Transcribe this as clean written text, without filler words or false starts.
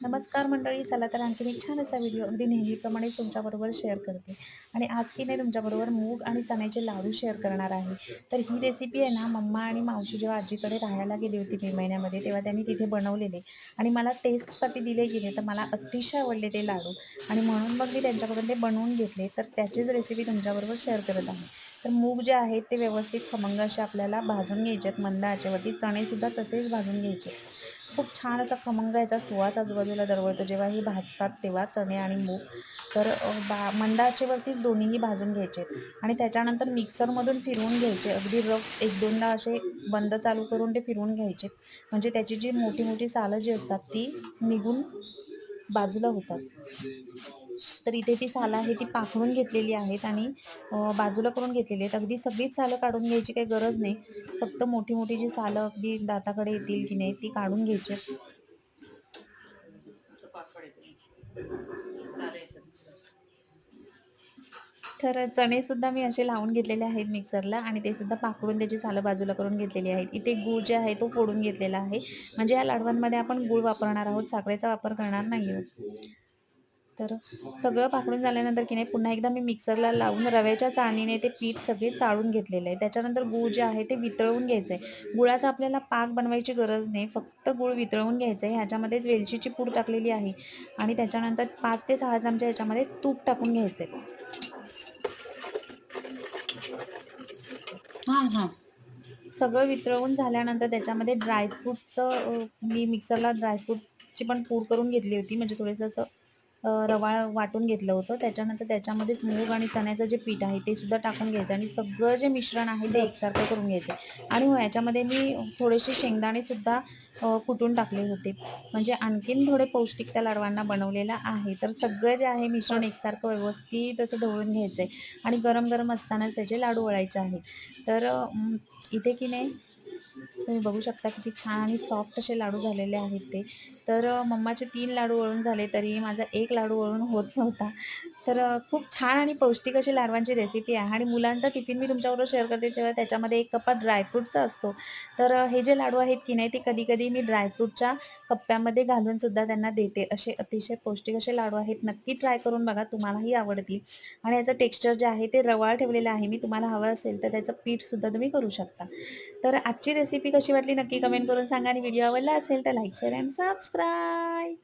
नमस्कार मंडळी, चला तर आणखीन एक छान असा व्हिडिओ अगदी नेहमीप्रमाणे तुमच्याबरोबर शेअर करते. आणि आज की नाही तुमच्याबरोबर मूग आणि चण्याचे लाडू शेअर करणार आहे. तर ही रेसिपी आहे ना, मम्मा आणि मावशी जेव्हा आजीकडे राहायला गेली होती मे महिन्यामध्ये, तेव्हा त्यांनी तिथे बनवलेले आणि मला टेस्टसाठी दिले गेले. तर मला अतिशय आवडले ते लाडू आणि म्हणून मग मी त्यांच्याकडून ते बनवून घेतले. तर त्याचीच रेसिपी तुमच्याबरोबर शेअर करत आहे. तर मूग जे आहेत ते व्यवस्थित खमंग असे आपल्याला भाजून घ्यायचे आहेत मंद आचेवरती. चणेसुद्धा तसेच भाजून घ्यायचे. खूप छान असा खमंग याचा सुवास आजूबाजूला दरवळतो जेव्हा हे भाजतात तेव्हा चणे आणि मूग. तर मंद आचेवरतीच दोन्हीही भाजून घ्यायचे आणि त्याच्यानंतर मिक्सरमधून फिरवून घ्यायचे. अगदी रफ एक दोनदा असे बंद चालू करून ते फिरवून घ्यायचे. म्हणजे त्याची जी मोठी मोठी सालं जी असतात ती निघून बाजूला होतात. तर इथे ती सालं आहे ती पाखडून घेतलेली आहेत आणि बाजूला करून घेतलेली आहेत. अगदी सगळीच सालं काढून घ्यायची काही गरज नाही. फक्त मोठी मोठी जी सालं अगदी दाताकडे येतील की नाही ती काढून घ्यायची. तर चणेसुद्धा मी असे लावून घेतलेले आहेत मिक्सरला आणि ते सुद्धा पाकडून त्याची सालं बाजूला करून घेतलेली आहेत. इथे गूळ जे आहे तो फोडून घेतलेला आहे. म्हणजे या लाडवांमध्ये आपण गूळ वापरणार आहोत, साखरेचा वापर करणार नाही आहोत. तर सगळं पाकडून झाल्यानंतर की नाही पुन्हा एकदा मी मिक्सरला लावून रव्याच्या चाळणीने ते पीठ सगळे चाळून घेतलेलं आहे. त्याच्यानंतर गूळ जे आहे ते वितळवून घ्यायचं आहे. गुळाचा आपल्याला पाक बनवायची गरज नाही, फक्त गूळ वितळवून घ्यायचं आहे. ह्याच्यामध्येच वेलचीची पूड टाकलेली आहे आणि त्याच्यानंतर 5 ते 6 चमचे ह्याच्यामध्ये तूप टाकून घ्यायचं आहे. हां, हां. सगळं वितळवून झाल्यानंतर त्याच्यामध्ये ड्रायफ्रूटचं मी मिक्सरला ड्रायफ्रूटची पण पूड करून घेतली होती. म्हणजे थोडंसं असं रवाळ वाटून घेतलं होतं. त्याच्यानंतर त्याच्यामध्येच मूग आणि चण्याचं जे पीठ आहे ते सुद्धा टाकून घ्यायचं आणि सगळं जे मिश्रण आहे ते एकसारखं करून घ्यायचं. आणि हो, याच्यामध्ये मी थोडेसे शेंगदाणेसुद्धा कुटून टाकले होते. म्हणजे आणखीन थोडे पौष्टिक त्या लाडवांना बनवलेलं आहे. तर सगळं जे आहे मिश्रण एकसारखं व्यवस्थित असं ढवळून घ्यायचं आहे आणि गरम-गरम असतानाच त्याचे लाडू वळायचे आहेत. तर इथे की नाही तुम्ही बघू शकता किती छान आणि सॉफ्ट असे लाडू झालेले आहेत ते. तर मम्माचे 3 लाडू वळून झाले तरी माझा 1 लाडू वळून होत नव्हता. तर खूप छान आणि पौष्टिक अशी लाडवांची रेसिपी आहे आणि मुलांचा टिफिन मी तुमच्याबरोबर शेअर करते तेव्हा त्याच्यामध्ये 1 कप्पा ड्रायफ्रूटचा असतो. तर हे जे लाडू आहेत की नाही ते कधी-कधी मी ड्रायफ्रूटच्या कप्प्यामध्ये घालून सुद्धा त्यांना देते. असे अतिशय पौष्टिक असे लाडू आहेत. नक्की ट्राय करून बघा, तुम्हालाही आवडतील. आणि याचं टेक्स्चर जे आहे ते रवाळ ठेवलेलं आहे मी. तुम्हाला हवं असेल तर त्याचं पीठसुद्धा तुम्ही करू शकता. तर आजची रेसिपी कशी वाटली नक्की कमेंट करून सांगा आणि व्हिडिओ आवडला असेल तर लाईक, शेअर अँड सबस्क्राईब.